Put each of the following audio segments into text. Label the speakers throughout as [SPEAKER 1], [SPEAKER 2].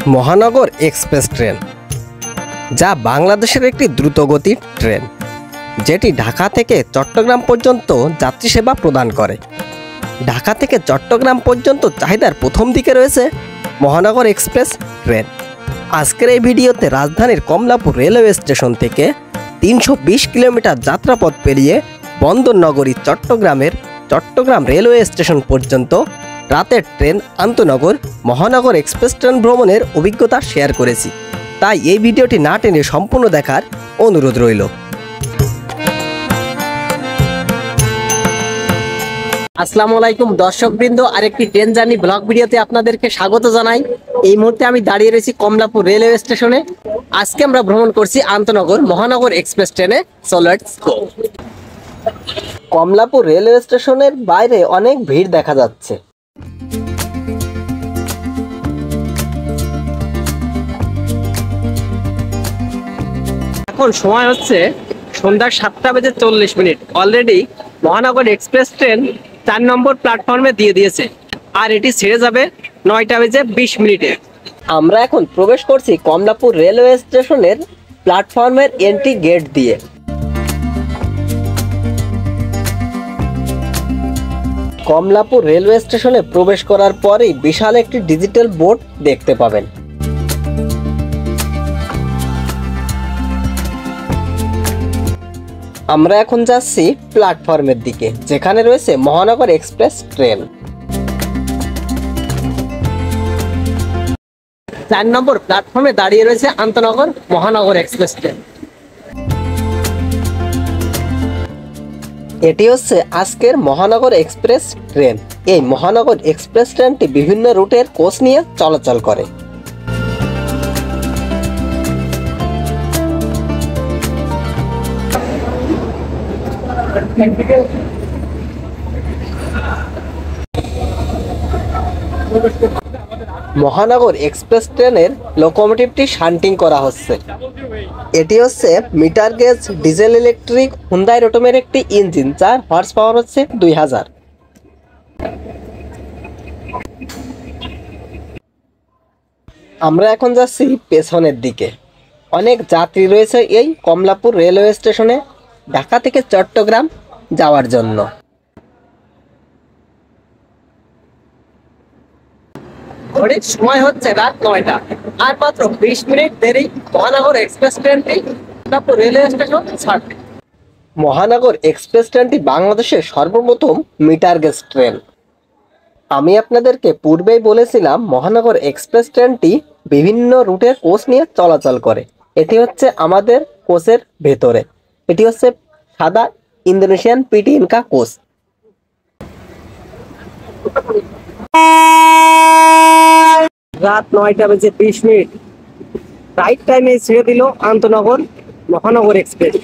[SPEAKER 1] মহানগর express train, যা বাংলাদেশের একটি দ্রুতগতির ট্রেন, যেটি ঢাকা থেকে চট্টগ্রাম পর্যন্ত যাত্রী সেবা প্রদান করে। ঢাকা থেকে চট্টগ্রাম পর্যন্ত চাহিদার প্রথম দিকে রয়েছে মহানগর এক্সপ্রেস ট্রেন। আজকের এই ভিডিওতে রাজধানীর কমলাপুর রেলওয়ে স্টেশন থেকে 320 কিলোমিটার যাত্রাপথ পেরিয়ে বন্দরনগরী চট্টগ্রামের চট্টগ্রাম রেলওয়ে স্টেশন পর্যন্ত রাতের ট্রেন আন্তনগর মহানগর এক্সপ্রেস ট্রেন ভ্রমণের অভিজ্ঞতা শেয়ার করেছি। তাই এই ভিডিওটি না টেনে সম্পূর্ণ দেখার অনুরোধ রইল। আসসালামু আলাইকুম দর্শকবৃন্দ, আরেকটি ট্রেন জার্নি ব্লগ ভিডিওতে আপনাদেরকে স্বাগত জানাই। এই মুহূর্তে আমি দাঁড়িয়ে রয়েছি কমলাপুর রেলওয়ে স্টেশনে। আজকে আমরা ভ্রমণ করছি আন্তনগর মহানগর এক্সপ্রেস ট্রেনে। So let's go. Kamalapur railway স্টেশনের বাইরে অনেক ভিড় দেখা যাচ্ছে। এখন সময় হচ্ছে সন্ধ্যা 7:40। অলরেডি মহানগর এক্সপ্রেস ট্রেন 4 নম্বর প্ল্যাটফর্মে দিয়ে দিয়েছে, আর এটি ছেড়ে যাবে 9:20। আমরা এখন প্রবেশ করছি কমলাপুর রেলওয়ে স্টেশনের প্ল্যাটফর্মের এন্ট্রি গেট দিয়ে। কমলাপুর রেলওয়ে স্টেশনে প্রবেশ করার পরেই বিশাল একটি ডিজিটাল বোর্ড দেখতে পাবেন। আমরা এখন যাচ্ছি প্ল্যাটফর্মের দিকে, যেখানে রয়েছে মহানগর এক্সপ্রেস ট্রেন। 4 নম্বর প্ল্যাটফর্মে দাঁড়িয়ে রয়েছে আন্তনগর মহানগর এক্সপ্রেস ট্রেন। এটি হচ্ছে আজকের মহানগর এক্সপ্রেস ট্রেন। এই মহানগর এক্সপ্রেস ট্রেনটি বিভিন্ন রুটের কোচ নিয়ে চলাচল করে। মহানগর এক্সপ্রেস ট্রেনের লোকোমোটিভটি শান্টিং করা হচ্ছে। এটি হচ্ছে meter gauge diesel electric Hyundai রোটমের একটি ইঞ্জিন, যার হর্স পাওয়ার হচ্ছে 2000। আমরা এখন যাচ্ছি পেছনের দিকে। অনেক যাত্রী রয়েছে এই কমলাপুর রেলওয়ে স্টেশনে ঢাকা থেকে চট্টগ্রাম যাওয়ার জন্য। ঘড়ির সময় হচ্ছে রাত 9টা, আর মাত্র 20 মিনিট দেরি মহানগর এক্সপ্রেস ট্রেনটি কমলাপুর রেলওয়ে স্টেশন ছাড়বে। মহানগর এক্সপ্রেস ট্রেনটি বাংলাদেশের সর্বপ্রথম মিটার গেজ ট্রেন। আমি আপনাদেরকে পূর্বেই বলেছিলাম মহানগর এক্সপ্রেস ট্রেনটি বিভিন্ন রুটের কোচ নিয়ে চলাচল করে। এটি হচ্ছে আমাদের কোচের ভেতরে। এটি হচ্ছে সাদা ইন্দোনেশিয়ান পিটি ইনকা কোচ। রাত 9:20, রাইট টাইমে ছেড়ে দিল আন্তনগর মহানগর এক্সপ্রেস।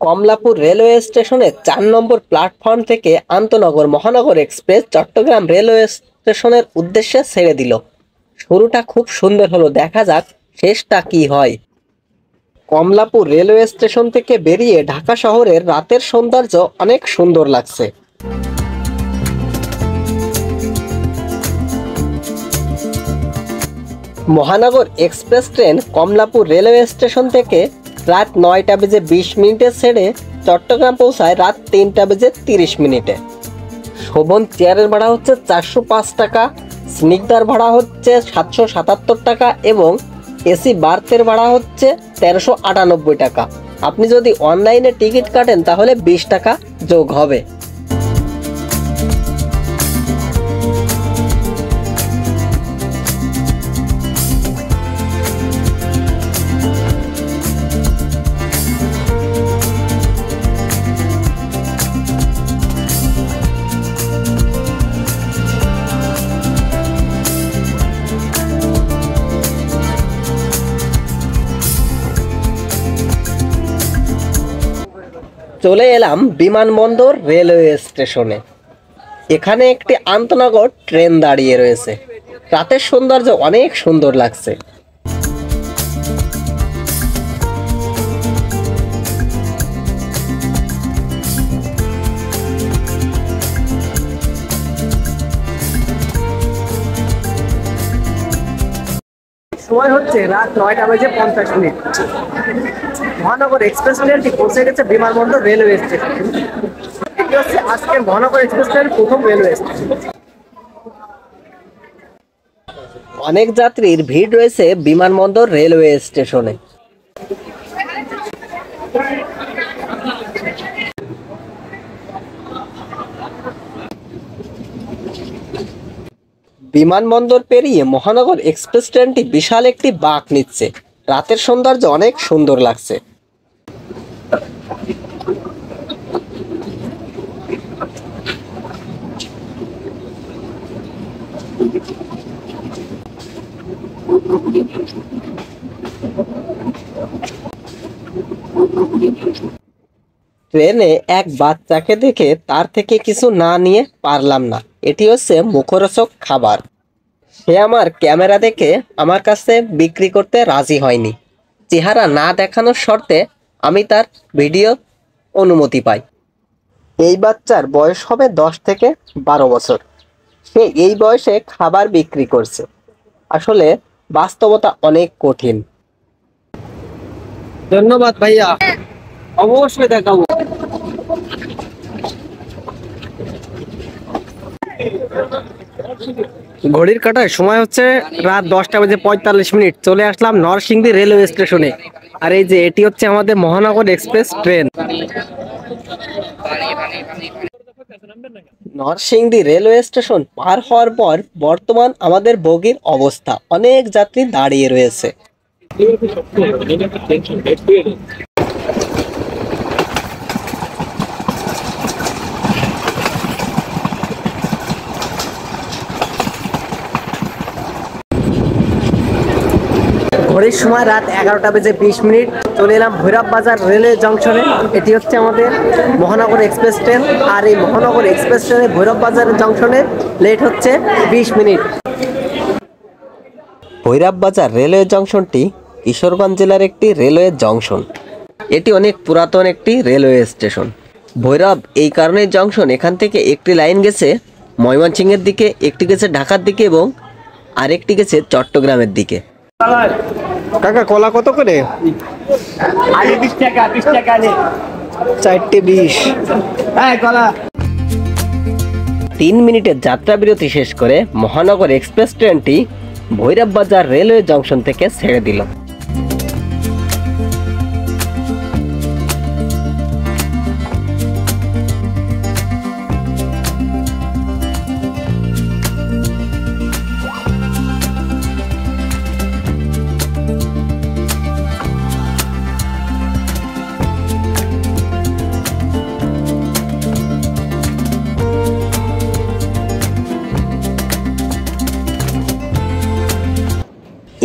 [SPEAKER 1] কমলাপুর রেলওয়ে স্টেশনের 4 নম্বর প্ল্যাটফর্ম থেকে আন্তনগর মহানগর এক্সপ্রেস চট্টগ্রাম রেলওয়ে স্টেশনের উদ্দেশ্যে ছেড়ে দিল। শুরুটা খুব সুন্দর হলো, দেখা যাক শেষটা কি হয়। কমলাপুর রেলওয়ে স্টেশন থেকে বেরিয়ে ঢাকা শহরের রাতের সৌন্দর্য অনেক সুন্দর লাগছে। মহানগর express train Kamalapur railway station থেকে রাত 9:20 ছেড়ে চট্টগ্রাম পৌঁছায় রাত 3:30। শোভন চেয়ারের ভাড়া হচ্ছে 405 টাকা, স্নিগ্ধার ভাড়া হচ্ছে 777 টাকা এবং এসি বার্থের ভাড়া হচ্ছে 1398 টাকা। আপনি যদি অনলাইনে টিকিট কাটেন তাহলে 20 টাকা যোগ হবে। চলে এলাম বিমানবন্দর রেলওয়ে স্টেশনে। এখানে একটি আন্তনগর ট্রেন দাঁড়িয়ে রয়েছে। রাতের সৌন্দর্য অনেক সুন্দর লাগছে। সময় হচ্ছে রাত 9:50। মহানগর এক্সপ্রেস ট্রেনটি পৌঁছে গেছে বিমানবন্দর রেলওয়ে স্টেশন। এটি হচ্ছে আজকের মহানগর এক্সপ্রেস ট্রেনের প্রথম রেলওয়ে স্টেশন। অনেক যাত্রীর ভিড় রয়েছে বিমানবন্দর রেলওয়ে স্টেশনে। বিমানবন্দর পেরিয়ে মহানগর এক্সপ্রেস ট্রেনটি বিশাল একটি বাঁক নিচ্ছে। রাতের সৌন্দর্য অনেক সুন্দর লাগছে। ট্রেনে এক বাচ্চাকে দেখে তার থেকে কিছু না নিয়ে পারলাম না। এটি হচ্ছে মুখরোচক খাবার। সে আমার ক্যামেরা দেখে আমার কাছে বিক্রি করতে রাজি হয়নি। চেহারা না দেখানোর শর্তে আমি তার ভিডিও অনুমতি পাই। এই বাচ্চার বয়স হবে 10 থেকে 12 বছর। সে এই বয়সে খাবার বিক্রি করছে। আসলে বাস্তবতা অনেক কঠিন। ধন্যবাদ ভাইয়া, অবশ্যই দেখাবো। ঘড়ির কাঁটায় সময় হচ্ছে রাত 10:45। চলে আসলাম নরসিংদী রেলওয়ে স্টেশনে। আর এই যে এটি হচ্ছে আমাদের Mahanagar express train. Narsingdi railway station পার হওয়ার পর বর্তমান আমাদের বগির অবস্থা, অনেক যাত্রী দাঁড়িয়ে রয়েছে। ঘড়ির সময় রাত 11:20। চলে এলাম ভৈরব বাজার রেলওয়ে জংশনে। এটি হচ্ছে আমাদের মহানগর এক্সপ্রেস ট্রেন। আর এই মহানগর এক্সপ্রেস ট্রেনে ভৈরব বাজার জংশনে লেট হচ্ছে 20 মিনিট। ভৈরব বাজার রেলওয়ে জংশনটি কিশোরগঞ্জ জেলার একটি রেলওয়ে জংশন। এটি অনেক পুরাতন একটি রেলওয়ে স্টেশন। ভৈরব এই কারণে জংশন, এখান থেকে একটি লাইন গেছে ময়মনসিংহের দিকে, একটি গেছে ঢাকার দিকে এবং আরেকটি গেছে চট্টগ্রামের দিকে। কাকা কলা কত করে?
[SPEAKER 2] 20 টাকা
[SPEAKER 1] 4টে 20।
[SPEAKER 2] হ্যাঁ কলা।
[SPEAKER 1] 3 মিনিটের যাত্রা বিরতি শেষ করে মহানগর এক্সপ্রেস ট্রেনটি ভৈরব বাজার রেলওয়ে জংশন থেকে ছেড়ে দিল।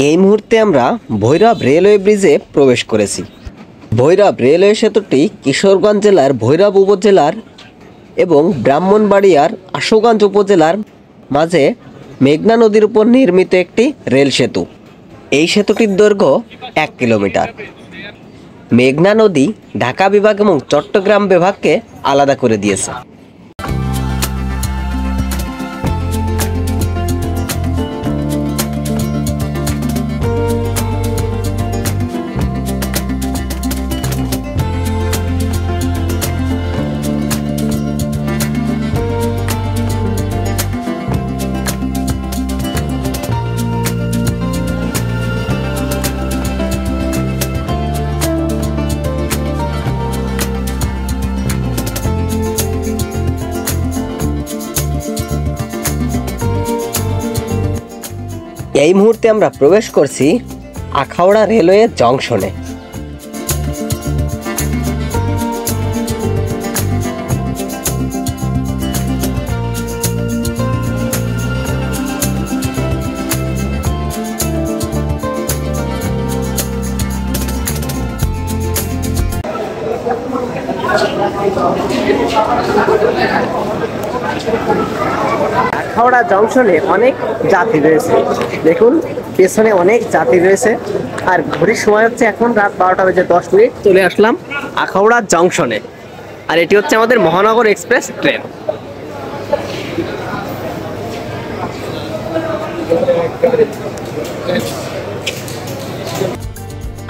[SPEAKER 1] এই মুহূর্তে আমরা ভৈরব রেলওয়ে ব্রিজে প্রবেশ করেছি। ভৈরব রেলওয়ে সেতুটি কিশোরগঞ্জ জেলার ভৈরব উপজেলার এবং ব্রাহ্মণবাড়িয়ার আশুগঞ্জ উপজেলার মাঝে মেঘনা নদীর উপর নির্মিত একটি রেল সেতু। এই সেতুটির দৈর্ঘ্য 1 কিলোমিটার। মেঘনা নদী ঢাকা বিভাগ এবং চট্টগ্রাম বিভাগকে আলাদা করে দিয়েছে। এই মুহূর্তে আমরা প্রবেশ করছি আখাউড়া রেলওয়ে জংশনে। আখাউড়া জংশনে অনেক যাত্রী রয়েছে। দেখুন পেছনে অনেক যাত্রী রয়েছে। আর ঘড়ির সময় হচ্ছে এখন রাত 12:10। চলে আসলাম আখাউড়া জংশনে। আর এটি হচ্ছে আমাদের Mahanagar express train.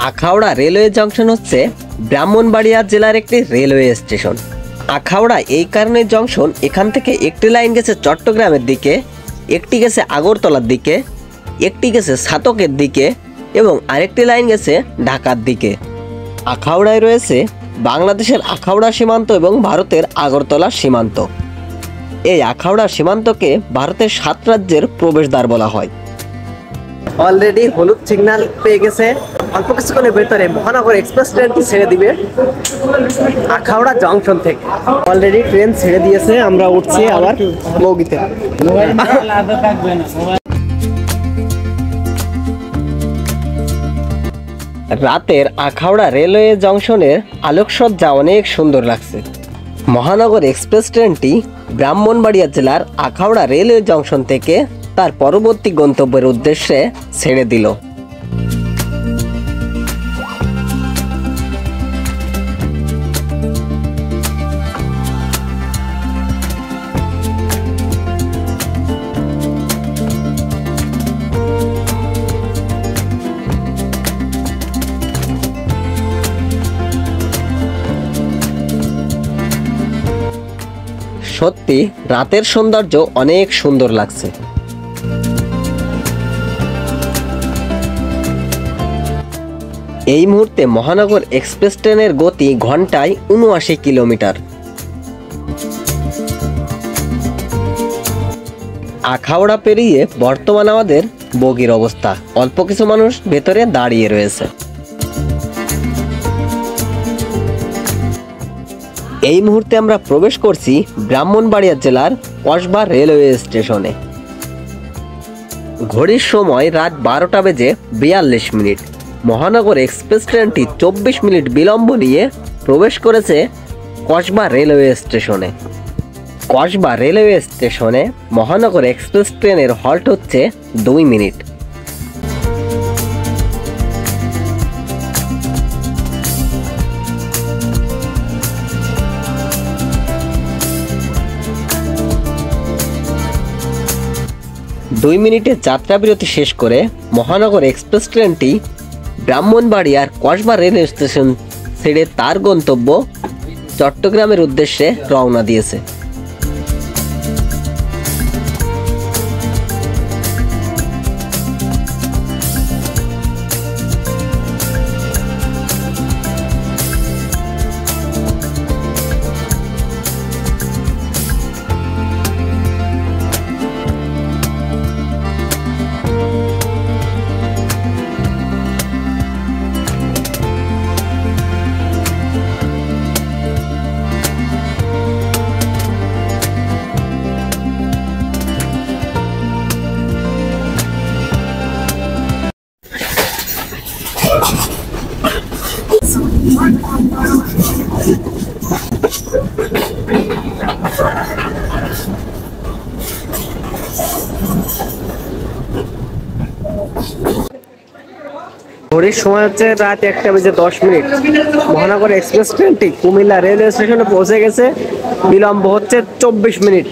[SPEAKER 1] Akhaura railway junction হচ্ছে ব্রাহ্মণবাড়িয়া জেলার একটি রেলওয়ে স্টেশন। আখাউড়া এই কারণে জংশন, এখান থেকে একটি লাইন গেছে চট্টগ্রামের দিকে, একটি গেছে আগরতলার দিকে, একটি গেছে ছাতকের দিকে এবং আরেকটি লাইন গেছে ঢাকার দিকে। আখাউড়ায় রয়েছে বাংলাদেশের আখাউড়া সীমান্ত এবং ভারতের আগরতলা সীমান্ত। এই আখাউড়া সীমান্তকে ভারতের 7 রাজ্যের প্রবেশদ্বার বলা হয়। অলরেডি হলুদ সিগন্যাল পেয়ে গেছে। অল্প কিছুক্ষণের ভেতরে মহানগর এক্সপ্রেস ট্রেনটি ছেড়ে দিবে আখাউড়া জংশন থেকে। অলরেডি ট্রেন ছেড়ে দিয়েছে, আমরা উঠছি আবার বগিতে। রাতের আখাউড়া রেলওয়ে জংশনের আলোকসজ্জা অনেক সুন্দর লাগছে। মহানগর এক্সপ্রেস ট্রেনটি ব্রাহ্মণবাড়িয়া জেলার আখাউড়া রেলওয়ে জংশন থেকে তার পরবর্তী গন্তব্যের উদ্দেশ্যে ছেড়ে দিল। সত্যি রাতের সৌন্দর্য অনেক সুন্দর লাগছে। এই মুহূর্তে মহানগর এক্সপ্রেস ট্রেনের গতি ঘন্টায় ৭৯ কিলোমিটার। আখাউড়া পেরিয়ে বর্তমান আমাদের বগির অবস্থা, অল্প কিছু মানুষ ভেতরে দাঁড়িয়ে রয়েছে। এই মুহূর্তে আমরা প্রবেশ করছি ব্রাহ্মণবাড়িয়া জেলার কসবা রেলওয়ে স্টেশনে। ঘড়ির সময় রাত 12টা বেজে 42 মিনিট। মহানগর এক্সপ্রেস ট্রেনটি 24 মিনিট বিলম্ব নিয়ে প্রবেশ করেছে কসবা রেলওয়ে স্টেশনে। কসবা রেলওয়ে স্টেশনে মহানগর এক্সপ্রেস ট্রেনের হল্ট হচ্ছে 2 মিনিট। দুই মিনিটের যাত্রা বিরতি শেষ করে মহানগর এক্সপ্রেস ট্রেনটি ব্রাহ্মণবাড়িয়ার কসবা রেল স্টেশন ছেড়ে তার গন্তব্য চট্টগ্রামের উদ্দেশ্যে রওনা দিয়েছে। ঘড়ির সময় হচ্ছে রাত 1টা বেজে 10 মিনিট। মহানগর এক্সপ্রেস ট্রেনটি কুমিল্লা রেলওয়ে স্টেশনে পৌঁছে গেছে, বিলম্ব হচ্ছে 24 মিনিট।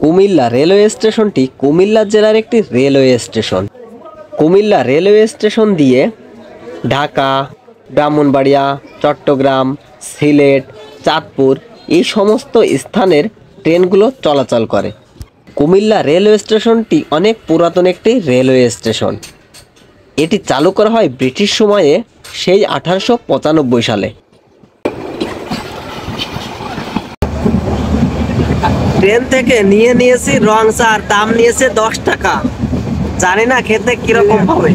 [SPEAKER 1] কুমিল্লা রেলওয়ে স্টেশনটি কুমিল্লা জেলার একটি railway station. Comilla railway station দিয়ে ঢাকা, ব্রাহ্মণবাড়িয়া, চট্টগ্রাম, সিলেট, চাঁদপুর এই সমস্ত স্থানের ট্রেনগুলো চলাচল করে। কুমিল্লা রেলওয়ে স্টেশনটি অনেক পুরাতন একটি রেলওয়ে স্টেশন। এটি চালু করা হয় ব্রিটিশ সময়ে, সেই 1895 সালে। ট্রেন থেকে নিয়েছি রং চার, দাম নিয়েছে 10 টাকা। জানি না খেতে কিরকম হবে।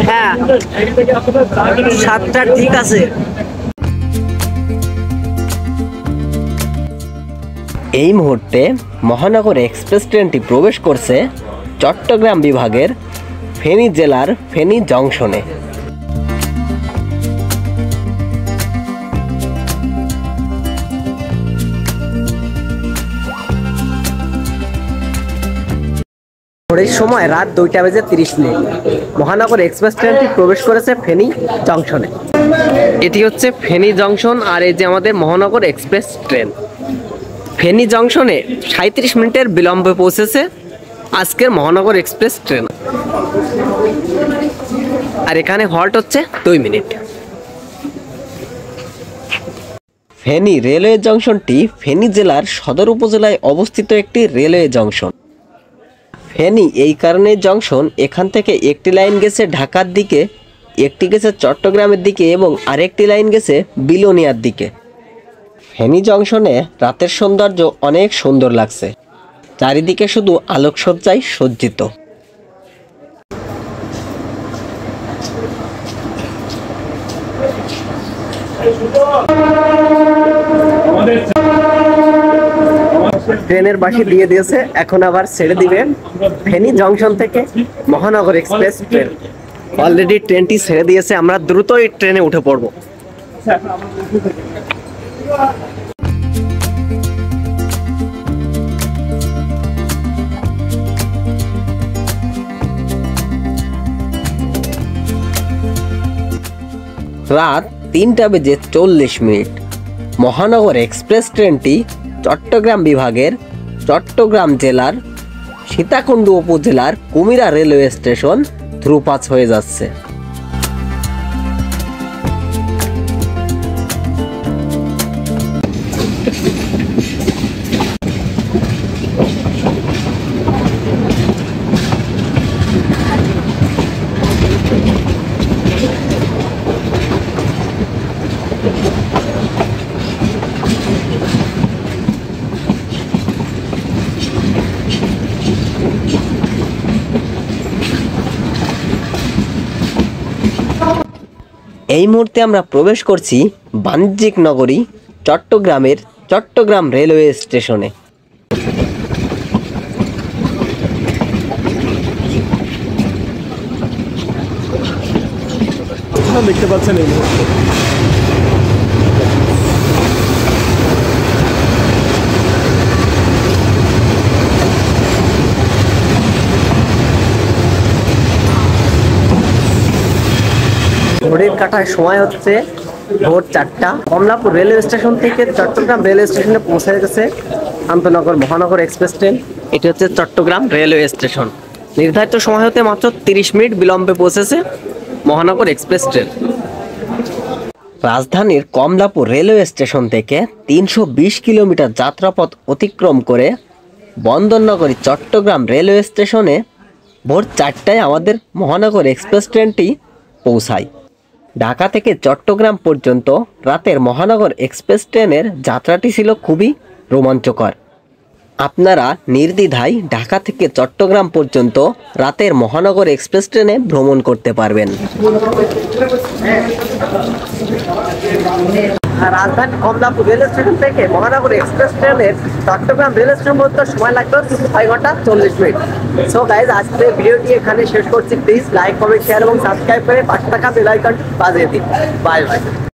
[SPEAKER 1] হ্যাঁ, স্বাদটা ঠিক আছে। এই মুহূর্তে মহানগর এক্সপ্রেস ট্রেনটি প্রবেশ করছে চট্টগ্রাম বিভাগের ফেনী জেলার ফেনী জংশনে। ঘড়ির সময় রাত 2:30 মহানগর এক্সপ্রেস ট্রেনটি প্রবেশ করেছে ফেনী জংশনে। এটি হচ্ছে ফেনী জংশন, আর এই যে আমাদের মহানগর এক্সপ্রেস ট্রেন ফেনী জংশনে 37 মিনিটের বিলম্বে পৌঁছেছে আজকের মহানগর এক্সপ্রেস ট্রেন। আর এখানে হল্ট হচ্ছে 2 মিনিট। ফেনী রেলওয়ে জংশনটি ফেনী জেলার সদর উপজেলায় অবস্থিত একটি রেলওয়ে জংশন। ফেনী এই কারণে জংশন, এখান থেকে একটি লাইন গেছে ঢাকার দিকে, একটি গেছে চট্টগ্রামের দিকে এবং আরেকটি লাইন গেছে বিলোনিয়ার দিকে। ফেনী জংশনে রাতের সৌন্দর্য অনেক সুন্দর লাগছে, চারিদিকে শুধু আলোকসজ্জায় সজ্জিত। ট্রেনের বাঁশি দিয়ে দিয়েছে, এখন আবার ছেড়ে দিবে ফেনী জংশন থেকে মহানগর এক্সপ্রেস ট্রেন। অলরেডি ট্রেনটি ছেড়ে দিয়েছে, আমরা দ্রুত এই ট্রেনে উঠে পড়ব। রাত 3:40 মহানগর এক্সপ্রেস ট্রেনটি চট্টগ্রাম বিভাগের চট্টগ্রাম জেলার সীতাকুণ্ড উপজেলার Kumira railway station through pass হয়ে যাচ্ছে। এই মুহূর্তে আমরা প্রবেশ করছি বাণিজ্যিক নগরী চট্টগ্রামের চট্টগ্রাম রেলওয়ে স্টেশনে।
[SPEAKER 3] দেখতে পাচ্ছেন এই মুহূর্তে
[SPEAKER 1] ঘড়ির কাঁটায় সময় হচ্ছে ভোর 4টা। কমলাপুর রেলওয়ে স্টেশন থেকে চট্টগ্রাম রেলওয়ে স্টেশনে পৌঁছে গেছে আন্তনগর মহানগর এক্সপ্রেস ট্রেন। এটি হচ্ছে চট্টগ্রাম রেলওয়ে স্টেশন। নির্ধারিত সময় হতে মাত্র 30 মিনিট বিলম্বে পৌঁছেছে মহানগর এক্সপ্রেস ট্রেন। রাজধানীর কমলাপুর রেলওয়ে স্টেশন থেকে 320 কিলোমিটার যাত্রাপথ অতিক্রম করে বন্দরনগরী চট্টগ্রাম রেলওয়ে স্টেশনে ভোর 4টায় আমাদের মহানগর এক্সপ্রেস ট্রেনটি পৌঁছায়। ঢাকা থেকে চট্টগ্রাম পর্যন্ত রাতের মহানগর এক্সপ্রেস ট্রেনের যাত্রাটি ছিল খুবই রোমাঞ্চকর। আপনারা নির্দ্বিধায় ঢাকা থেকে চট্টগ্রাম পর্যন্ত রাতের মহানগর এক্সপ্রেস ট্রেনে ভ্রমণ করতে পারবেন। রাজধানী কমলাপুর রেলওয়ে স্টেশন থেকে মহানগর এক্সপ্রেস ট্রেনের চট্টগ্রাম রেলওয়ে স্টেশন পর্যন্ত সময় লাগবে 6 ঘন্টা 40 মিনিট। সো গাইজ, আজকের ভিডিওটি এখানে শেষ করছি। প্লিজ লাইক, কমেন্ট, শেয়ার এবং সাবস্ক্রাইব করে পাশে থাকা বেল আইকন বাজিয়ে দিন। Bye bye.